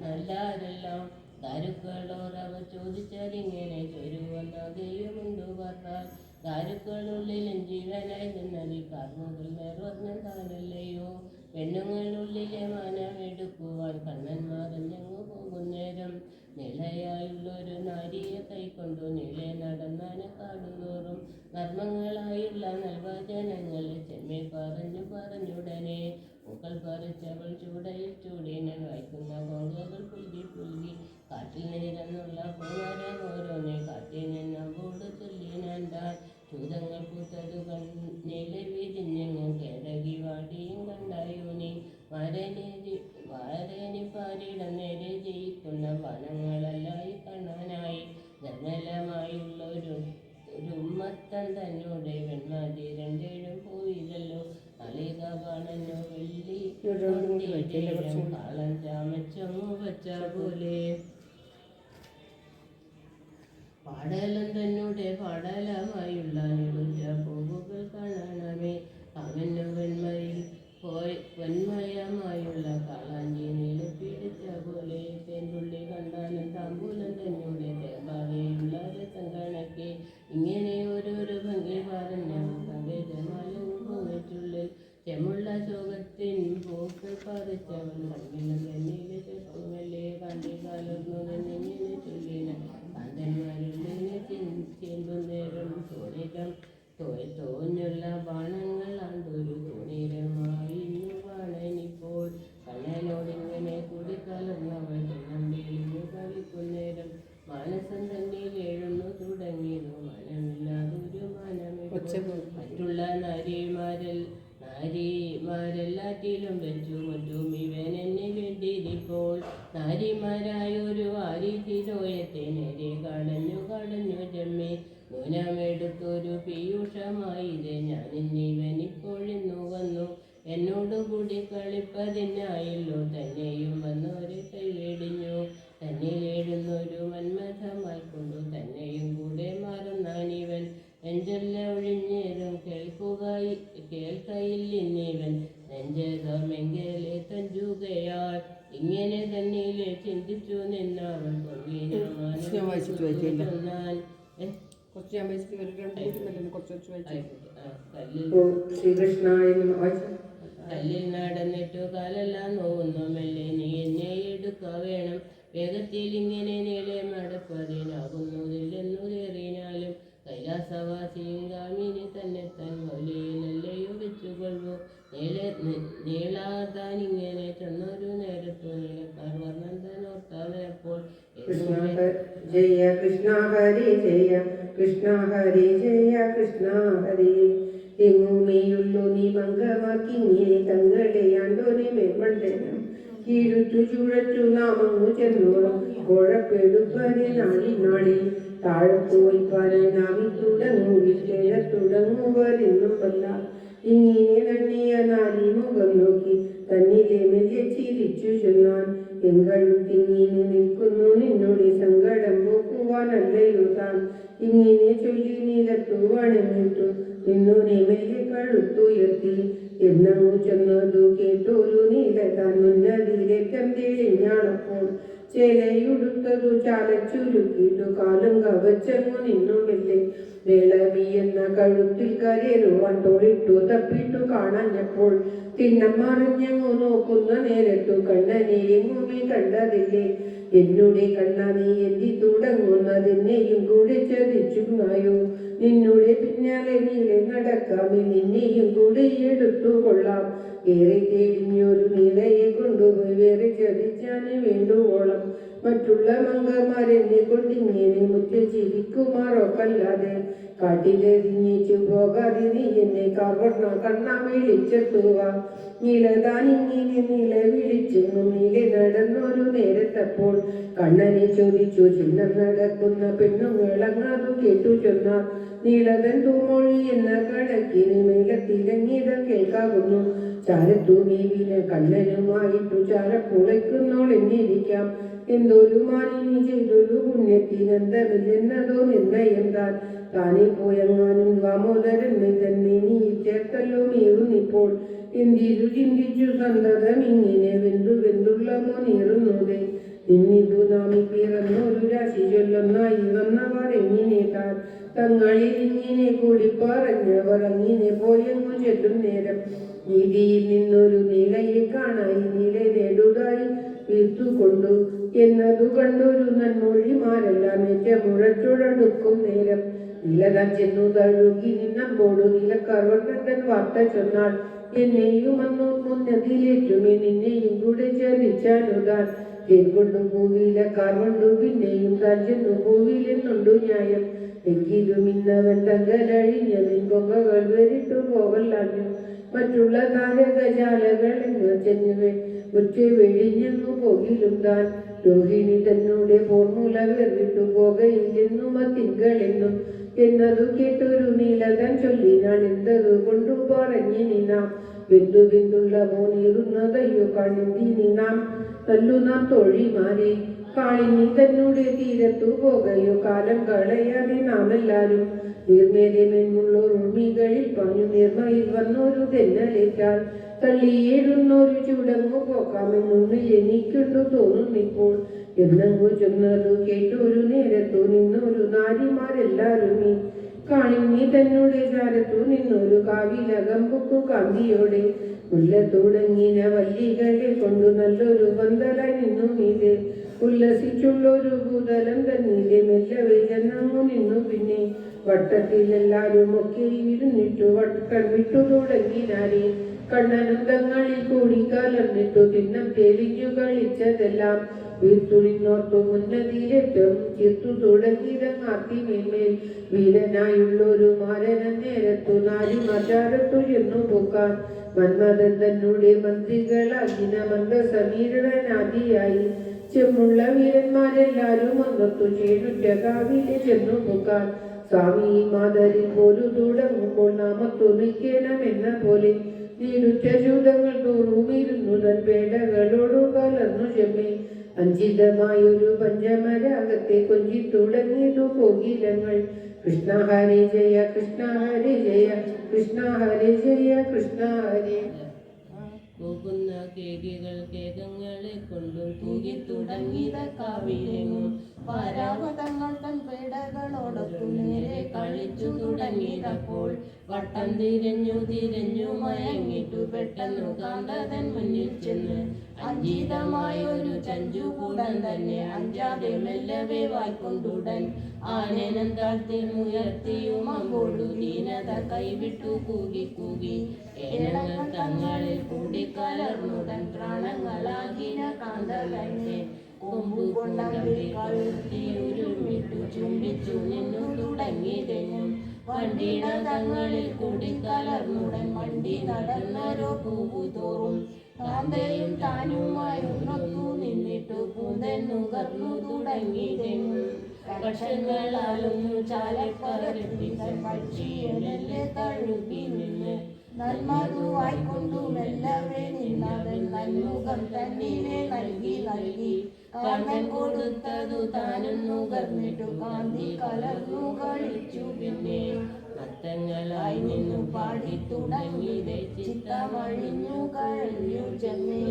നല്ലാരെല്ലാം ദാരുക്കളോർ അവ ചോദിച്ചതിങ്ങനെ ചൊരുവന്നകയുമുണ്ടു പറഞ്ഞാൽ ദാരുക്കളുള്ളിലും ജീവനായി നിന്നത് കാർമുകൾ നിർവ്വനം താനല്ലയോ പെണ്ണുങ്ങളുള്ളിലെ മനമെടുക്കുവാൻ കണ്ണന്മാരഞ്ഞങ്ങു പോകുന്നേരം നിളയായുള്ളൊരു നാരിയെ കൈക്കൊണ്ടു നിളെ നടന്നാന് കാടുതോറും നർമ്മങ്ങളായുള്ള നൽവചനങ്ങളെ ചെമ്മെ പറഞ്ഞുടനെ പൂക്കൾ പറിച്ചവൾ ചൂടയിൽ ചൂടിനെ വായിക്കുന്ന കോങ്കകൾ പുൽകി കാറ്റിൽ നിരന്നുള്ള പൂമരം ഓരോന്നെ കാറ്റിൽ നിന്നമ്പോട് ചൊല്ലിനാണ്ടാൽ ചൂതങ്ങൾ പൂത്തതു കണ്ണിലെ വിരിഞ്ഞങ്ങ് കിഴകി വാടിയും കണ്ടായോ നീ വാരേനി പാരിടം നേരെ ജയിക്കുന്ന വനങ്ങളെല്ലായി കാണാനായി നിർമ്മലമായുള്ളൊരു ഉമ്മത്തൻ തന്നോടെ വെൺമാതി രണ്ടേഴും പോയില്ലല്ലോ അളിക പാണനോ വെള്ളി കാളം ചാമച്ചങ്ങു വച്ച പോലെ പാടലം തന്നോടെ പാടലമായുള്ള നിളുറ്റ പൂവുകൾ കാണണമേ അവനു വെൺമയമായുള്ള കാളാഞ്ചി നീല പിടിച്ച പോലെ തേൻതുള്ളി കണ്ടാലും താമ്പൂലം തന്നോടെ തേമ്പാകെയുള്ള രസം കണക്കെ ഇങ്ങനെ ഓരോരോ ഭംഗി പറഞ്ഞ കങ്കേജമാലവും പൊങ്ങിച്ചുള്ളിൽ ചെമ്മുള്ള ശോകത്തിൻ പൂക്കൾ പറിച്ചവൻ കണ്ണിലും തന്നിലെ ചെറുമല്ലേ കണ്ടി കാലർന്നു തന്നിങ്ങനെ ചൊല്ലിന കാന്തന്മാരുള്ളിനെ ചെമ്പുന്നേരം തോഞ്ഞുള്ള ബാണങ്ങളാണ്ടൊരു തുണിരമായി ബാണനിപ്പോൾ കണ്ണനോടിങ്ങനെ കൂടി കലർന്നവൾ നമ്പിളിഞ്ഞു കളിക്കുന്നേരം മാനസം തന്നിൽ എഴുന്നു തുടങ്ങിയതു മനമില്ലാതൊരു മനമിപ്പോൾ മറ്റുള്ള നാരിമാരെല്ലാറ്റിലും വെച്ചു മറ്റും ഇവനെന്നെ വേണ്ടിയിരിപ്പോൾ നാരിമാരായൊരു ആരീതിരോയത്തെ നേരെ കടഞ്ഞു ജമ്മേ നൂനമെടുത്തൊരു പീയൂഷമായിത് ഞാനിന്നിവനിപ്പോഴിന്നു വന്നു എന്നോടുകൂടി കളിപ്പതിനായല്ലോ തന്നെയും വന്നൊരു കൈവേടിഞ്ഞു തന്നിലേടുന്നൊരു മന്മഥമായി കൊണ്ടു തന്നെയും കൂടെ മാറുന്നാനിവൻ നെഞ്ചല്ല ഒഴിഞ്ഞേരും കേൾക്കയില്ലിന്നിവൻ നെഞ്ചകമെങ്കലെ തഞ്ചുകയാൽ ഇങ്ങനെ തന്നിലെ ചിന്തിച്ചു നിന്നവൻ കല്ലിൽ നടന്നിട്ടു കാലെല്ലാം നോവുന്നു മെല്ലെ നീ എന്നെ എടുക്ക വേണം വേഗത്തിൽ ഇങ്ങനെ നീളെ മടപ്പതിനാകുന്നതില്ലെന്നു കയറിനാലും കൈലാസവാസിയും ഗാമിനി തന്നെ തൻ മൗലിയിലല്ലയോ വെച്ചുകൊള്ളു നീളാതാനിങ്ങനെ ചെന്നൊരു നേരത്തു നീലക്കാർ വർണ്ണം തന്നോർത്താനപ്പോൾ കൃഷ്ണ ജയ കൃഷ്ണ ഹരി ജയ കൃഷ്ണ ഹരി ജയ കൃഷ്ണ ഹരി എങ്ങുമേയുള്ളു നീ ഭംഗമാക്കിങ്ങിനെ തങ്ങളെയാണ്ടോനെ മേൽമണ്ടനം കീഴുറ്റു ചുഴറ്റു നാമങ്ങു ചെന്നോളം കുഴപ്പെടുപ്പനെ നാളി താഴപ്പോയി പരനാമി തുടങ്ങുകിൽ കിഴത്തുടങ്ങുവരെന്നും വല്ല ഇങ്ങനെ തണ്ണിയ നാലി മുഖം നോക്കി തന്നിലെ മെല്ലെ ചിരിച്ചു ചെന്നാൻ എങ്കളും തിങ്ങിനെ നിൽക്കുന്നു നിന്നോട് സങ്കടം പോക്കുവാനല്ലയോ താൻ ഇങ്ങനെ ചൊല്ലി നിലത്തു വണങ്ങിട്ടു നിന്നോനെ മെല്ലെ കഴുത്തുയർത്തി എന്നങ്ങു ചെന്നതു കേട്ടൊരു നീല താൻ മുന്നതിരേറ്റം തെളിഞ്ഞാണപ്പോൾ ചേലയുടുത്തതു ചാലച്ചുരുക്കിട്ടു കാലും വെച്ചങ്ങു നിന്നുമില്ലേ. വേളവി എന്ന കഴുത്തിൽ കരേറുവാൻ തോളിട്ടു തപ്പിട്ടു കാണഞ്ഞപ്പോൾ തിണ്ണം മറിഞ്ഞങ്ങു നോക്കുന്ന നേരത്തു കണ്ണനെ എങ്ങുമേ കണ്ടതില്ലേ. എന്നുടെ കണ്ണ നീ എന്തി തുടങ്ങുന്നതെന്നെയും കൂടെ ചതിച്ചുമായോ. നിന്നുടെ പിന്നാലെ നീളെ നടക്കാമേ, നിന്നെയും കൂടെ എടുത്തു കൊള്ളാം. ഏറെ തേടിഞ്ഞൊരു നീളയെ കൊണ്ടുപോയി വേറെ ചതിച്ചാന് വേണ്ടുവോളം. മറ്റുള്ള മംഗമാരെന്നെ കൊണ്ടിങ്ങനെ മുറ്റ ചിരിക്കുമാറൊക്കല്ലാതെ കാട്ടിലെറിഞ്ഞിച്ചു പോകാതെ നീ എന്നെ കവർണ കണ്ണ വിളിച്ചെത്തുക. നീലതാനിങ്ങനെ നീല വിളിച്ചെങ്ങും നീലെ നടന്നൊരു നേരത്തപ്പോൾ കണ്ണനെ ചോദിച്ചു ചിഹ്നം നടക്കുന്ന പെണ്ണുങ്ങളങ്ങതു കേട്ടു ചൊന്നാർ. നീളതൻ തൂമൊഴി എന്ന കണക്കിന് മേലത്തിരങ്ങിടം കേൾക്കാവുന്നു. ചാരത്തു മീവിന് കണ്ണനുമായിട്ടു ചാരപ്പുളയ്ക്കുന്നോളെന്നിരിക്കാം. എന്തൊരു മാനിനി ചെയ്തൊരു പുണ്യത്തിനെന്തമില്ലെന്നതോ നിർണയം താൻ. താനെ പോയങ്ങാനും ദാമോദരനെ തന്നെ നീ ചേർത്തല്ലോ മീറുന്നിപ്പോൾ. എന്തിരു ചിന്തിച്ചു സന്തതം ഇങ്ങനെ വെന്തുള്ളമോ നീറുന്നതേ. നിന്നിതു നാമി പിറന്നൊരു രാശി ചൊല്ലൊന്നായി വന്നവർ എങ്ങനെ താൻ. തങ്ങളിൽ ഇങ്ങനെ കൂടി പറഞ്ഞവർ അങ്ങനെ പോയങ്ങു ചെല്ലും നേരം വീതിയിൽ നിന്നൊരു നീലയെ കാണായി. നീല നേടുതായി വീർത്തുകൊണ്ടു എന്നതു കണ്ടൊരു നന്മൊഴിമാരെല്ലാം ഏറ്റമുഴച്ചുഴടുക്കും നേരം നീലതാൻ ചെന്നു തഴുകി നിന്നമ്പോടു നീലക്കർവണ്ണൻ വാർത്ത ചൊന്നാൾ. എന്നെയും അന്നു മുന്നതിലേറ്റുമേ നിന്നെയും കൂടെ ചതിച്ചാനുതാൻ. തേൻകൊണ്ടു പൂവില കാർകൊണ്ടു പിന്നെയും താൻ ചെന്നു പൂവിലെന്നുണ്ടു ന്യായം. എങ്കിലും ഇന്നവൻ തങ്കലഴിഞ്ഞതിൻ പൊങ്കകൾ വരിട്ടു പോകല്ലാഞ്ഞു. മറ്റുള്ള താരകജാലകൾ എന്ന് ചെന്നുവേ ഒറ്റ വെഴിഞ്ഞെന്നു പോകിലും താൻ. രോഹിണി തന്നോടെ പോർമുല വെറിട്ടു പോകയില്ലെന്നും തിങ്കളെന്നും എന്നതു കേട്ടൊരു നീലതൻ ചൊല്ലിനാൾ. എന്തതു കൊണ്ടു പറഞ്ഞിനി നാം ബിന്ദുള്ള മോനീറുന്നതയ്യോ കണിന്തിനി നാം തല്ലു നാം തോഴിമാരെ. കാളിനി തന്നോടെ തീരത്തു പോകയോ കാലം കളയാതെ നാം എല്ലാരും. നീർമേലെ മെന്നുള്ളോർ ഉണ്ണികളിൽ പാഞ്ഞു നീർമയിൽ വന്നൊരു തെന്നലേറ്റാൽ തള്ളിയേടുന്നൊരു ചുടങ്ങു പോക്കാമെന്നുള്ളിൽ എനിക്കുണ്ടു തോന്നുന്നിപ്പോൾ. എന്നങ്ങു ചൊന്നതു കേട്ടൊരു നേരത്തു നിന്നൊരു നാരിമാരെല്ലാരുമേ. കാളിനി തന്നോടെ ചാരത്തു നിന്നൊരു കാവിലകമ്പുക്കു കാന്തിയോടെ മുല്ല തുടങ്ങിന വല്ലികളെ കൊണ്ടു നല്ലൊരു പന്തലായി നിന്നു മീതെ. ഉല്ലസിച്ചുള്ളൊരു ഭൂതലം തന്നീലെ മെല്ലവേ ചെന്നങ്ങു നിന്നു. പിന്നെ വട്ടത്തിലെല്ലാരും ഒക്കെ ഇരുന്നിട്ടു വട്ടം വിട്ടു തുടങ്ങിനാരെ. കണ്ണനും തങ്ങളിൽ കൂടി കലർന്നിട്ടു തിന്നം തെളിഞ്ഞു കളിച്ചതെല്ലാം വീർത്തുളിന്നോർത്തു മുന്നതിയിലേറ്റവും ചിർത്തു തുടങ്ങിയതങ്ങാർത്തി മേന്മേൽ. വീരനായുള്ളൊരു മാരന നേരത്തു നാരി മചാരത്തു ചെന്നു പോക്കാൻ മന്മഥൻ തന്നൂടെ മന്ത്രികളാകിന മന്ദസമീരണനാദിയായി. ചെമ്മുള്ള വീരന്മാരെല്ലാരും ഒന്നൊത്തു ചേരുറ്റ കാവിലെ ചെന്നു പോക്കാൻ സ്വാമി മാതരിൽ പോലു തുടങ്ങുമ്പോൾ നാമത്തു നിൽക്കണമെന്ന പോലെ നീടുറ്റ ചൂതങ്ങൾ തോറുമിരുന്നു തൻ പേടകളോടു കലർന്നു ചെമ്മേ. അഞ്ചിതമായൊരു പഞ്ചമരാഗത്തെ കൊഞ്ചി തുടങ്ങിയതു കോകിലങ്ങൾ. കൃഷ്ണ ഹരി ജയ കൃഷ്ണ ഹരി ജയ കൃഷ്ണ ഹരി ജയ കൃഷ്ണ ഹരി. പോകുന്ന കേകികൾ കേകങ്ങളെ കൊണ്ടും തൂകി തുടങ്ങിയത കാവിലെങ്ങും പാരാവതങ്ങൾ തൻ പേടകളോടൊത്തു നേരെ കളിച്ചു തുടങ്ങിയതപ്പോൾ വട്ടം തിരഞ്ഞു മയങ്ങിട്ടു പെട്ടെന്നു കാന്തതൻ മുന്നിൽ ചെന്ന് അഞ്ചിതമായൊരു ചഞ്ചുകൂടൻ തന്നെ അഞ്ചാതെ മെല്ലവേ വായ്ക്കൊണ്ടുടൻ ആനനം താഴ്ത്തി ഉയർത്തിയും അമ്പോഴു ദീനത കൈവിട്ടു കൂകി ഏനങ്ങൾ തങ്ങളിൽ കൂടിക്കലർന്നുടൻ പ്രാണങ്ങളാകിന കാന്തതന്നെ. കൊമ്പുകൊണ്ടു ചുംബിച്ചു നിന്നു തുടങ്ങിയതെന്നും വണ്ടിട തങ്ങളിൽ കൂടിക്കലർന്നുടൻ വണ്ടി നടന്നോരോ പൂവു തോറും കാന്തയും താനുമായി ഉണർത്തു നിന്നിട്ടു പൂന്തന്നുകർന്നു തുടങ്ങിയതെന്നും പക്ഷങ്ങളാലൊന്നു ചാലപ്പരപ്പിതൻ പക്ഷിയനല്ലേ തഴുകി നിന്ന് നന്മതുവായിക്കൊണ്ടു മെല്ലവേ നിന്നവൻ നന്മുഖം തന്നിനെ നൽകി കാന്തൻ കൊടുത്തതു താനും നുകർന്നിട്ടു കാന്തി കലർന്നു കളിച്ചു. പിന്നെ നത്തങ്ങളായി നിന്നു പാടി തുടങ്ങിയതേ ചിത്തമഴിഞ്ഞു കഴിഞ്ഞു ചെന്നേ.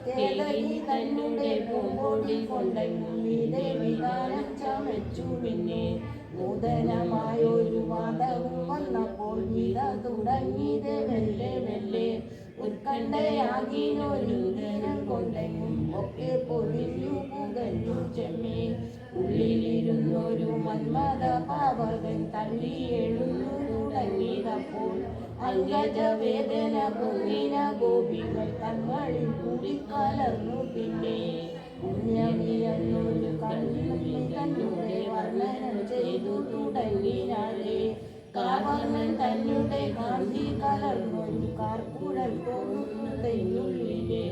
കേതകി തന്നെ പൂമ്പൊടി കൊണ്ടെങ്ങും മീതെ വിധാനം ചമച്ചു. പിന്നെ തുടങ്ങിയത് മെല്ലെ മെല്ലെ ഉത്കണ്ഠയാകിനൊരു ദിനം കൊണ്ടെങ്ങും ഒക്കെ പൊതിഞ്ഞു പുകഞ്ഞു ചെമ്മേ ഉള്ളിലിരുന്നൊരു മന്മഥ പാവകൻ തള്ളി എഴുന്നു തുടങ്ങിയതപ്പോൾ അങ്കജവേദന പൊങ്ങിന ഗോപികൾ തങ്ങളിൽ കൂടിക്കലർന്നു പിന്നെ പുണ്യമിയെന്നൊരു കണ്ണി തന്നുടെ വർണ്ണനം ചെയ്തു തുടങ്ങിനാലേ കാർവർണ്ണൻ തന്നെ കാന്തി കലർന്നൊരു കാർക്കുഴൽ തോന്നുന്നതിനുള്ളിലെ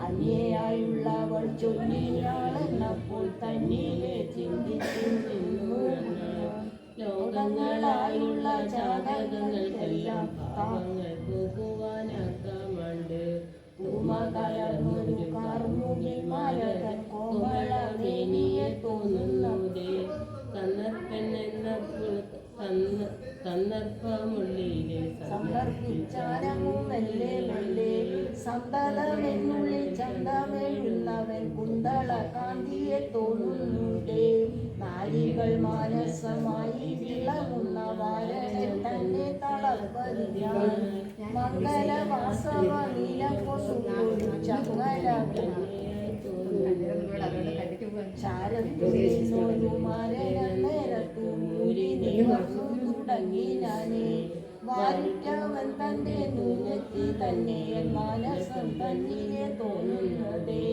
അന്യയായുള്ളവൾ ചൊല്ലിനാളെന്നപ്പോൾ തന്നിലെ ചിന്തിച്ചു നിന്നു ലോകങ്ങളായുള്ള ജാതകങ്ങൾക്കെല്ലാം പാപങ്ങൾ പോകുവാനാക്കാമണ്ട് തൂമ കലർന്നൊരു കാർമുകിൽ മാലകൻ കോമളമേനിയെ തോന്നുന്നതേ സന്ദർഭമുള്ളിലെ സമർപ്പിച്ചാരങ്ങും മെല്ലെ മെല്ലെ സന്തതമെന്നുള്ളിൽ ചന്തമെഴുന്നവൻ കുന്തള കാന്തിയെ തോന്നുന്നതേ നാരികൾ മാനസമായി വിളങ്ങുന്ന വാരനെ തന്നെ തളർവതിനാൽ മംഗലവാസവ നീലക്കൊണ്ടു ചങ്ങല തുടങ്ങി ഞാനേ വാരിട്ടവൻ തന്റെ നൂനെത്തി തന്നെ മാനസം തന്നിയെ തോന്നുന്നതേ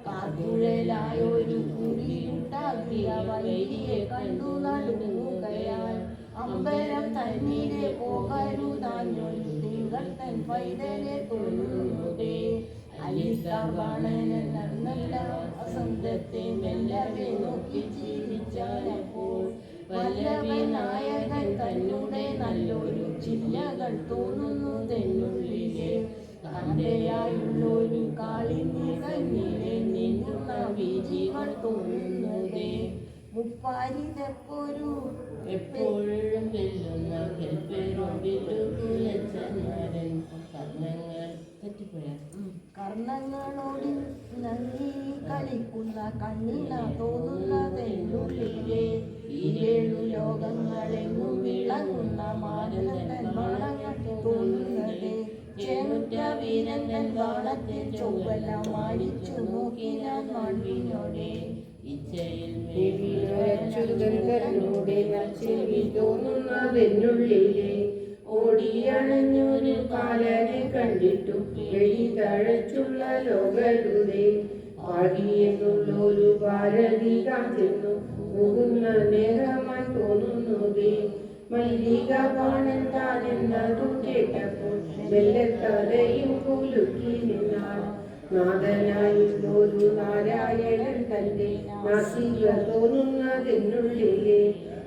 കാർക്കുഴലായൊരു കുടിയുണ്ടാക്കിയ വൈരിയെ കണ്ടു നടുങ്ങുകയാൽ അമ്പരം തന്നിലെ പോകരുതാഞ്ഞൊരു തിങ്കൾ തൻ പൈതലെ തോന്നുന്നതേ അലിതാണനല്ല അസന്തത്തെ മെല്ലവെ നോക്കി ജീവിച്ചാലപ്പോൾ വല്ലവേ നായകൻ തന്നെ നല്ലൊരു ചില്ലകൾ തോന്നുന്നു തെന്നുള്ളിലെ തന്തയായുള്ളൊരു കാളിന്നി കണ്ണിലെ നീന്തുന്ന വീജികൾ തോന്നുന്നതേ മുപ്പാരിതെപ്പൊരു എപ്പോഴും വെല്ലുന്ന കെൽപ്പേരും വില്ലുകുലച്ചന്മാരൻ കർണങ്ങൾ തെറ്റിപ്പോയാ കർണങ്ങളോട് നന്ദി കളിക്കുന്ന കണ്ണിന തോന്നുന്നതെന്നുള്ളിലെ ഈരേഴു ലോകങ്ങളെങ്ങും വിളങ്ങുന്ന മാനന്തൻ ബാണങ്ങൾ തോന്നുന്നത് ചേമുറ്റ വീരന്തൻ ബാണത്തെ ചൊവ്വെല്ലാം മാടിച്ചു നോക്കി ഞാൻ മാൺവിനോടെ ഇച്ഛയിൽ തോന്നുന്നതെന്നുള്ളിലെ ഓടിയണഞ്ഞൊരു കാലനെ കണ്ടിട്ടു വെളി തഴച്ചുള്ള ലോകരുടെ പാടിയെന്നുള്ളൊരു ഭാരതി കാത്തിരുന്നു പോകുന്ന നേഹമായി തോന്നുന്നതേ മല്ലിക പാണൻ താനെന്നതു കേട്ടപ്പോൾ വെല്ലത്തലയും കുലുക്കി നിന്നാൽ നാഥനായുള്ളൊരു നാരായണൻ തന്റെ നാസിക തോന്നുന്നതെന്നുള്ളിലെ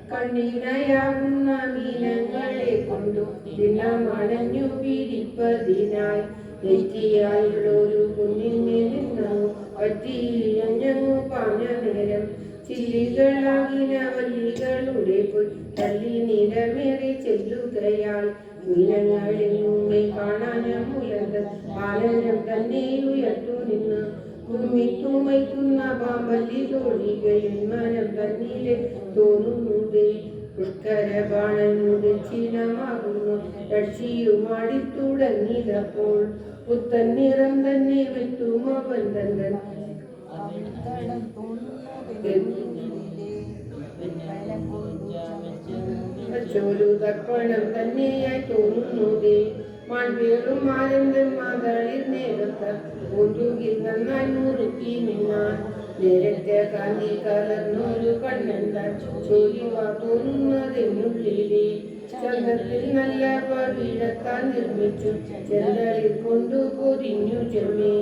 കണ്ണിനയാകുന്ന മീനങ്ങളെ കൊണ്ടു ദിനമണഞ്ഞു പിടിപ്പതിനായി നെറ്റിയായുള്ളൊരു കുഞ്ഞിനെ നിന്നു പറ്റിയഞ്ഞു പാഞ്ഞ നേരം ചില്ലികളാകിന വല്ലികളുടെ പോയി തള്ളി നിലമേറി ചെല്ലുകയാൽ മീനങ്ങളെങ്ങുമേ കാണാനമുള്ളത് ആനന്ദം തന്നെ ഉയർത്തു നിന്ന് തുമ്മിത്തുമയ്ക്കുന്ന പാമ്പല്ലി തോഴികയിൽ മനം തന്നിലെ തോന്നുന്നതേ പുഷ്കരബാണനുടെ ചിഹ്നമാകുന്നു രക്ഷിയുമാടിത്തുടങ്ങിയതപ്പോൾ പുത്തൻ നിറം തന്നെ വെട്ടുമവൻ തന്നെ ചോരു തർപ്പണം തന്നെയായി തോന്നുന്നതേ മാൺപേറും ആനന്ദൻ മാതളിൽ നേരത്ത ഒന്നുകിൽ നന്നായി മുറുക്കി നിന്നാൽ നേരത്തെ കാന്തി കലർന്നൊരു കണ്ണന്താൻ ചോരിവാ തോന്നുന്നതെന്നുള്ളിലെ ചന്തത്തിൽ നല്ല പവിഴത്താൻ നിർമ്മിച്ചു ചെന്തളിൽ കൊണ്ടു പൊതിഞ്ഞു ചെമ്മേ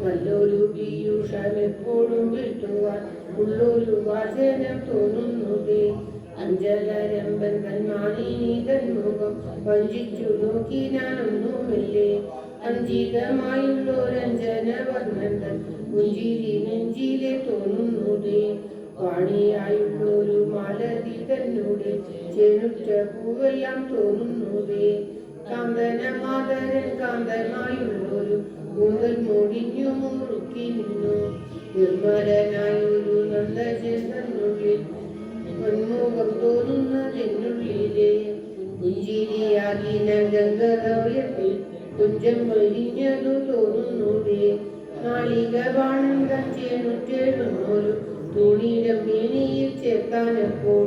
നല്ലൊരു പീയൂഷം എപ്പോഴും വീട്ടുവാൻ ഉള്ളൊരു വാചനം തോന്നുന്നതേ അഞ്ചലരമ്പൻ തന്മാനീതൻ മുഖം വഞ്ചിച്ചു നോക്കി ഞാനൊന്നുമില്ലേ അഞ്ചിതമായുള്ളൊരഞ്ജന വർണ്ണന്തൻ പുഞ്ചിരി നെഞ്ചിലെ തോന്നുന്നതേ വാണിയായുള്ളൊരു മാലതി തന്നോട് ചെനുറ്റ പൂവെല്ലാം തോന്നുന്നതേ കാന്തനമാതരൻ കാന്തമായുള്ളൊരു കൂന്തൽ മൂടിഞ്ഞു മുറുക്കി നിന്നു നിർമ്മലനായൊരു നന്ദചേതനുള്ളിൽ പൊന്മുഖം തോന്നുന്നതെന്നുള്ളിലെ പുഞ്ചിരിയാകി നഗ നിരന്തര ഉയർത്തി കുഞ്ചം വരിഞ്ഞതു തോന്നുന്നൂരേ നാളിക ബാണന്തം ചേണുറ്റേടുന്നൊരു തുണിയിടം മേനിയിൽ ചേർത്താനപ്പോൾ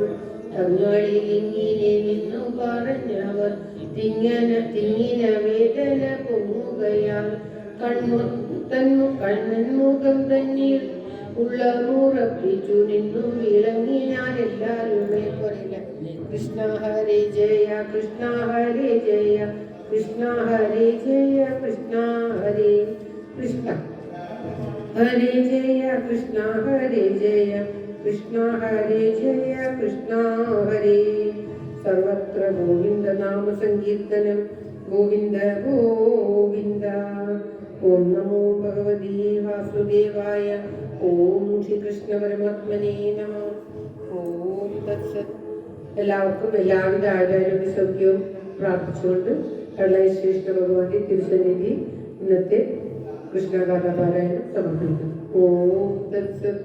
തങ്ങളിൽ ഇങ്ങനെ നിന്നു പറഞ്ഞവർ തിങ്ങിന വേദന പൊങ്ങുകയാൽ കണ്ണൻമുഖം തന്നിൽ ഉള്ള മുറപ്പിച്ചു നിന്നു വിളങ്ങിനാൻ എല്ലാരുമേ പറയില്ല കൃഷ്ണ ഹരേ ജയ കൃഷ്ണ ഹരേ ജയ കൃഷ്ണ ഹരേ ജയ കൃഷ്ണ ഹരേ കൃഷ്ണ ഹരേ ജയ കൃഷ്ണ ഹരേ ജയ കൃഷ്ണ ഹരേ ജയ കൃഷ്ണ ഹരേ സർവത്ര ഗോവിന്ദ നാമ സങ്കീർത്തനം ഗോവിന്ദ ഗോവിന്ദ ഓം നമോ ഭഗവതി വാസുദേവായ ഓം ശ്രീകൃഷ്ണ പരമാത്മനേ നമ ഓം തത്സത് എല്ലാവർക്കും എല്ലാവിധ ആരോഗ്യ സൗഖ്യവും പ്രാർത്ഥിച്ചുകൊണ്ട് കള്ളായി ശ്രീകൃഷ്ണ ഭഗവാന്റെ തിരുസന്നിധി ഇന്നത്തെ കൃഷ്ണഗാഥ പാരായണം സമർപ്പിക്കുന്നു ഓം തത്സത്